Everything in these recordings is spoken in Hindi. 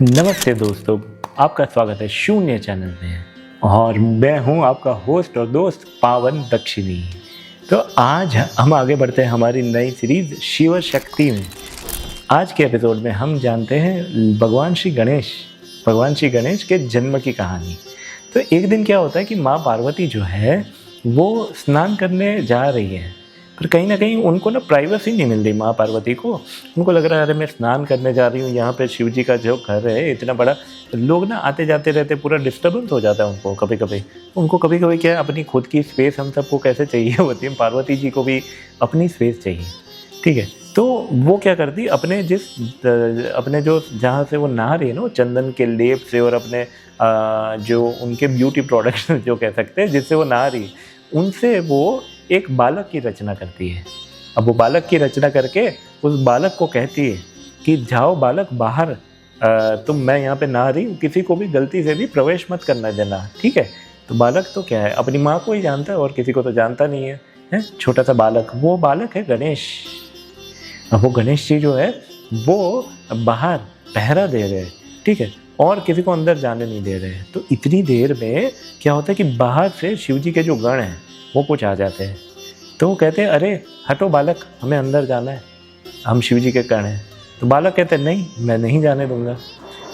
नमस्ते दोस्तों, आपका स्वागत है शून्य चैनल में। और मैं हूं आपका होस्ट और दोस्त पावन दक्षिणी। तो आज हम आगे बढ़ते हैं हमारी नई सीरीज शिव शक्ति में। आज के एपिसोड में हम जानते हैं भगवान श्री गणेश के जन्म की कहानी। तो एक दिन क्या होता है कि माँ पार्वती जो है वो स्नान करने जा रही है, पर कहीं ना कहीं उनको ना प्राइवेसी नहीं मिल रही माँ पार्वती को। उनको लग रहा है अरे मैं स्नान करने जा रही हूँ, यहाँ पे शिव जी का जो घर है इतना बड़ा, लोग ना आते जाते रहते, पूरा डिस्टर्बेंस हो जाता है उनको। कभी कभी क्या है, अपनी खुद की स्पेस हम सबको कैसे चाहिए होती है, पार्वती जी को भी अपनी स्पेस चाहिए। ठीक है, तो वो क्या करती, अपने जो जहाँ से वो नहा रही है ना, वो चंदन के लेप से और अपने जो उनके ब्यूटी प्रोडक्ट्स जो कह सकते हैं जिससे वो नहा रही है, उनसे वो एक बालक की रचना करती है। अब वो बालक की रचना करके उस बालक को कहती है कि जाओ बालक बाहर, मैं यहाँ पे नहा रही हूँ, किसी को भी गलती से भी प्रवेश मत करना देना, ठीक है। तो बालक तो क्या है, अपनी माँ को ही जानता है और किसी को तो जानता नहीं है, छोटा सा बालक। वो बालक है गणेश। अब वो गणेश जी जो है वो बाहर पहरा दे रहे हैं, ठीक है, और किसी को अंदर जाने नहीं दे रहे हैं। तो इतनी देर में क्या होता है कि बाहर से शिव जी के जो गण हैं वो कुछ आ जाते हैं। तो वो कहते हैं अरे हटो बालक, हमें अंदर जाना है, हम शिव जी के गण हैं। तो बालक कहते हैं नहीं, मैं नहीं जाने दूंगा।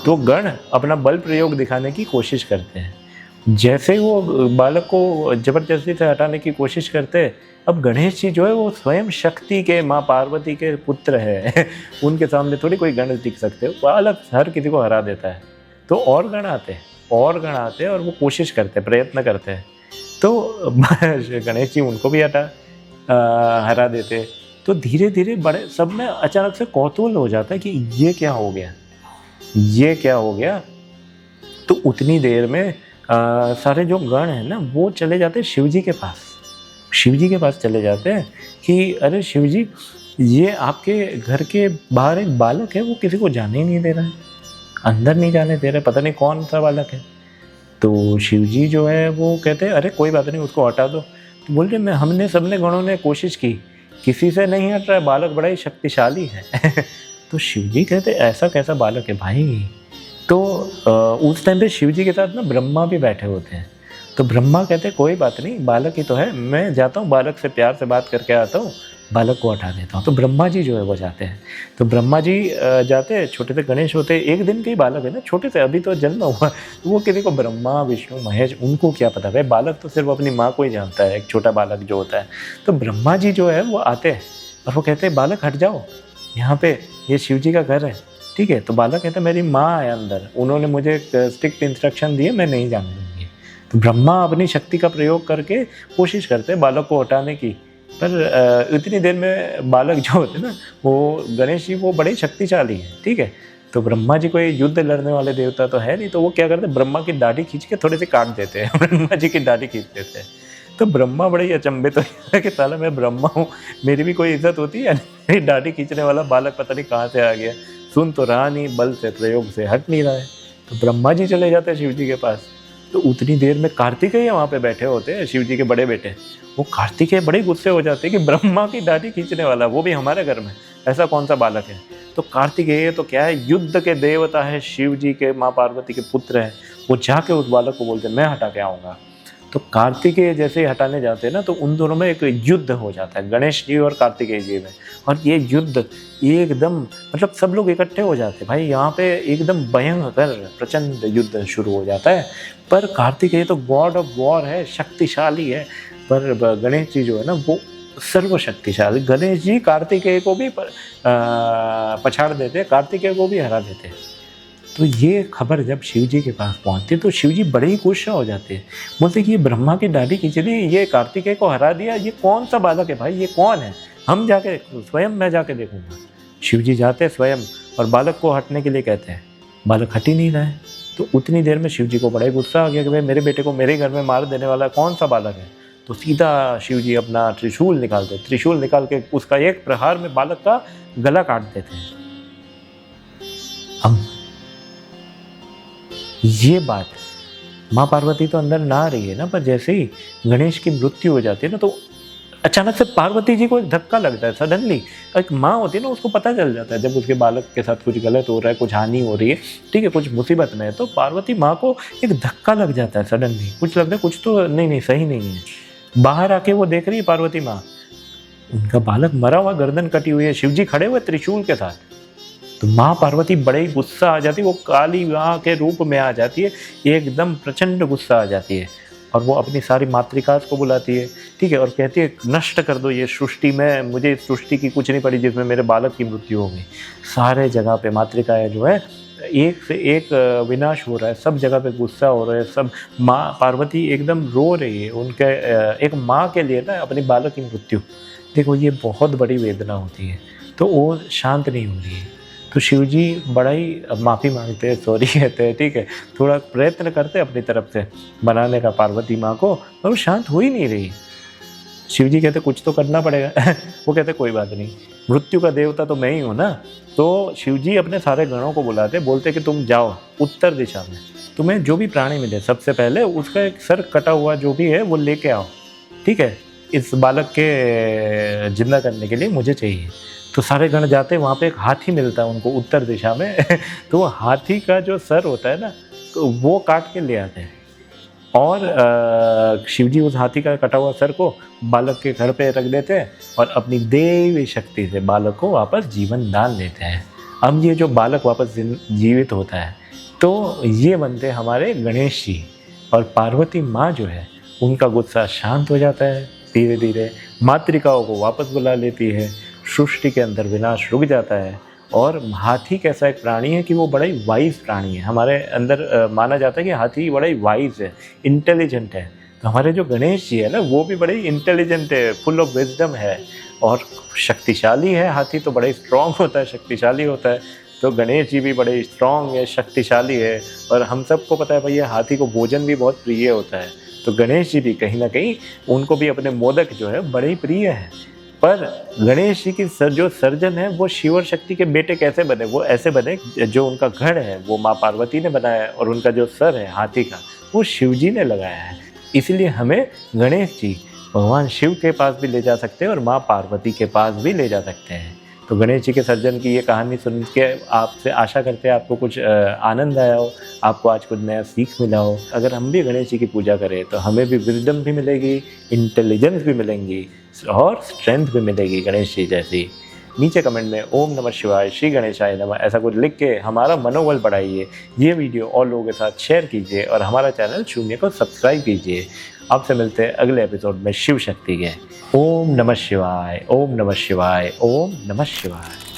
तो गण अपना बल प्रयोग दिखाने की कोशिश करते हैं। जैसे वो बालक को ज़बरदस्ती से हटाने की कोशिश करते हैं, अब गणेश जी जो है वो स्वयं शक्ति के, माँ पार्वती के पुत्र है उनके सामने थोड़ी कोई गण टिक सकते हो, बालक हर किसी को हरा देता है। तो और गण आते हैं और वो कोशिश करते हैं, प्रयत्न करते हैं। तो गणेश जी उनको भी हरा देते। तो धीरे धीरे बड़े सब में अचानक से कौतूहल हो जाता है कि ये क्या हो गया। तो उतनी देर में सारे जो गण हैं ना वो चले जाते हैं शिव जी के पास चले जाते हैं कि अरे शिव जी, ये आपके घर के बाहर एक बालक है, वो किसी को जाने ही नहीं दे रहा है, अंदर नहीं जाने दे रहा है, पता नहीं कौन सा बालक है। तो शिव जी जो है वो कहते हैं अरे कोई बात नहीं, उसको हटा दो। तो बोल रहे हमने सबने गणों ने कोशिश की, किसी से नहीं हट रहा है, बालक बड़ा ही शक्तिशाली है तो शिव जी कहते ऐसा कैसा बालक है भाई। तो उस टाइम पे शिव जी के साथ ना ब्रह्मा भी बैठे होते हैं। तो ब्रह्मा कहते कोई बात नहीं, बालक ही तो है, मैं जाता हूँ बालक से प्यार से बात करके आता हूँ, बालक को हटा देता हूँ। तो ब्रह्मा जी जो है वो जाते हैं। तो ब्रह्मा जी जाते हैं, छोटे से गणेश होते हैं, एक दिन के ही बालक है ना, छोटे से, अभी तो जन्म हुआ। तो वो किसी को ब्रह्मा विष्णु महेश उनको क्या पता भाई, बालक तो सिर्फ अपनी माँ को ही जानता है, एक छोटा बालक जो होता है। तो ब्रह्मा जी जो है वो आते हैं और वो कहते हैं बालक हट जाओ, यहाँ पे ये शिव जी का घर है, ठीक है। तो बालक कहता है मेरी माँ है अंदर, उन्होंने मुझे स्ट्रिक्ट इंस्ट्रक्शन दिए, मैं नहीं जाने दूंगी। तो ब्रह्मा अपनी शक्ति का प्रयोग करके कोशिश करते हैं बालक को हटाने की, पर इतनी देर में बालक जो होते हैं ना, वो गणेश जी वो बड़े शक्तिशाली हैं, ठीक है। तो ब्रह्मा जी कोई युद्ध लड़ने वाले देवता तो है नहीं, तो वो क्या करते हैं, ब्रह्मा की दाढ़ी खींच के थोड़े से काट देते हैं ब्रह्मा जी की दाढ़ी खींच देते हैं। तो ब्रह्मा बड़े ही अचंभित हो जाता है कि साला मैं ब्रह्मा हूँ, मेरी भी कोई इज्जत होती है, मेरी दाढ़ी खींचने वाला बालक पता नहीं कहाँ से आ गया, सुन तो रहा नहीं, बल से प्रयोग से हट नहीं रहा है। तो ब्रह्मा जी चले जाते हैं शिव जी के पास। तो उतनी देर में कार्तिकेय वहाँ पे बैठे होते हैं, शिव जी के बड़े बेटे। वो कार्तिकेय बड़े गुस्से हो जाते हैं कि ब्रह्मा की दाढ़ी खींचने वाला, वो भी हमारे घर में, ऐसा कौन सा बालक है। तो कार्तिकेय तो क्या है, युद्ध के देवता है, शिव जी के, माँ पार्वती के पुत्र हैं। वो जाके उस बालक को बोलते हैं मैं हटा के आऊँगा। तो कार्तिकेय जैसे हटाने जाते हैं ना, तो उन दोनों में एक युद्ध हो जाता है, गणेश जी और कार्तिकेय जी में। और ये युद्ध एकदम, मतलब सब लोग इकट्ठे हो जाते हैं भाई, यहाँ पे एकदम भयंकर प्रचंड युद्ध शुरू हो जाता है। पर कार्तिकेय तो गॉड ऑफ वॉर है, शक्तिशाली है, पर गणेश जी जो है ना वो सर्वशक्तिशाली। गणेश जी कार्तिकेय को भी पछाड़ देते हैं, कार्तिकेय को भी हरा देते हैं। तो ये खबर जब शिव जी के पास पहुंचती है तो शिव जी बड़े ही खुश हो जाते हैं, बोलते कि ये ब्रह्मा की दाढ़ी खींच दी, ये कार्तिकेय को हरा दिया, ये कौन सा बालक है भाई, ये कौन है, हम जाके स्वयं, मैं जाके देखूंगा। शिव जी जाते हैं स्वयं और बालक को हटने के लिए कहते हैं, बालक हट ही नहीं रहा है। तो उतनी देर में शिव जी को बड़ा ही गुस्सा आ गया कि भाई मेरे बेटे को मेरे घर में मार देने वाला कौन सा बालक है। तो सीधा शिव जी अपना त्रिशूल निकाल के उसका एक प्रहार में बालक का गला काट देते हैं। अब ये बात, माँ पार्वती तो अंदर ना आ रही है ना, पर जैसे ही गणेश की मृत्यु हो जाती है ना, तो अचानक से पार्वती जी को एक धक्का लगता है सडनली। एक माँ होती है ना, उसको पता चल जाता है जब उसके बालक के साथ कुछ गलत हो रहा है, कुछ हानि हो रही है, ठीक है, कुछ मुसीबत में है, तो पार्वती माँ को एक धक्का लग जाता है सडनली। कुछ लगता है कुछ तो नहीं सही नहीं है। बाहर आके वो देख रही है पार्वती माँ, उनका बालक मरा हुआ, गर्दन कटी हुई है, शिव जी खड़े हुए त्रिशूल के साथ। तो माँ पार्वती बड़े ही गुस्सा आ जाती है, वो काली माँ के रूप में आ जाती है, एकदम प्रचंड गुस्सा आ जाती है और वो अपनी सारी मातृकास को बुलाती है, ठीक है, और कहती है नष्ट कर दो ये सृष्टि में, मुझे इस सृष्टि की कुछ नहीं पड़ी जिसमें मेरे बालक की मृत्यु हो गई। सारे जगह पे मातृकाएँ जो है एक से एक विनाश हो रहा है, सब जगह पे गुस्सा हो रहा है, सब माँ पार्वती एकदम रो रही है उनके एक माँ के लिए ना अपनी बालक की मृत्यु। देखो ये बहुत बड़ी वेदना होती है, तो वो शांत नहीं हो रही है। तो शिव जी बड़ा ही माफ़ी मांगते हैं, सॉरी कहते हैं, ठीक है, थोड़ा प्रयत्न करते हैं अपनी तरफ से बनाने का पार्वती माँ को, पर वो शांत हो ही नहीं रही। शिव जी कहते कुछ तो करना पड़ेगा वो कहते कोई बात नहीं, मृत्यु का देवता तो मैं ही हूँ ना। तो शिव जी अपने सारे गणों को बुलाते, बोलते कि तुम जाओ उत्तर दिशा में, तुम्हें जो भी प्राणी मिले सबसे पहले उसका एक सर कटा हुआ जो भी है वो लेके आओ, ठीक है, इस बालक के जिंदा करने के लिए मुझे चाहिए। तो सारे गण जाते हैं, वहाँ पे एक हाथी मिलता है उनको उत्तर दिशा में तो वो हाथी का जो सर होता है ना, तो वो काट के ले आते हैं और शिवजी उस हाथी का कटा हुआ सर को बालक के घर पे रख देते हैं और अपनी दैवी शक्ति से बालक को वापस जीवन दान देते हैं। अब ये जो बालक वापस जीवित होता है, तो ये बनते हैं हमारे गणेश जी, और पार्वती माँ जो है उनका गुस्सा शांत हो जाता है, धीरे धीरे मातृकाओं को वापस बुला लेती है, सृष्टि के अंदर विनाश रुक जाता है। और हाथी कैसा एक प्राणी है कि वो बड़ा ही वाइज प्राणी है, हमारे अंदर माना जाता है कि हाथी बड़ा ही वाइज है, इंटेलिजेंट है। तो हमारे जो गणेश जी है ना, वो भी बड़े ही इंटेलिजेंट है, फुल ऑफ विजडम है और शक्तिशाली है। हाथी तो बड़ा ही स्ट्रॉन्ग होता है, शक्तिशाली होता है, तो गणेश जी भी बड़े स्ट्रॉन्ग है, शक्तिशाली है। और हम सबको पता है भैया हाथी को भोजन भी बहुत प्रिय होता है, तो गणेश जी भी कहीं ना कहीं उनको भी अपने मोदक जो है बड़े ही प्रिय है। पर गणेश जी की जो सर्जन है वो शिव और शक्ति के बेटे कैसे बने? वो ऐसे बने, जो उनका गढ़ है वो माँ पार्वती ने बनाया है और उनका जो सर है हाथी का वो शिव जी ने लगाया है। इसलिए हमें गणेश जी भगवान शिव के पास भी ले जा सकते हैं और माँ पार्वती के पास भी ले जा सकते हैं। तो गणेश जी के सर्जन की ये कहानी सुन के आपसे आशा करते हैं आपको कुछ आनंद आया हो, आपको आज कुछ नया सीख मिला हो। अगर हम भी गणेश जी की पूजा करें तो हमें भी विजडम भी मिलेगी, इंटेलिजेंस भी मिलेंगी और स्ट्रेंथ भी मिलेगी गणेश जी जैसी। नीचे कमेंट में ओम नमः शिवाय, श्री गणेशाय नमः ऐसा कुछ लिख के हमारा मनोबल बढ़ाइए। ये वीडियो और लोगों के साथ शेयर कीजिए और हमारा चैनल शून्य को सब्सक्राइब कीजिए। आपसे मिलते हैं अगले एपिसोड में शिव शक्ति के। ओम नमः शिवाय, ओम नमः शिवाय, ओम नमः शिवाय।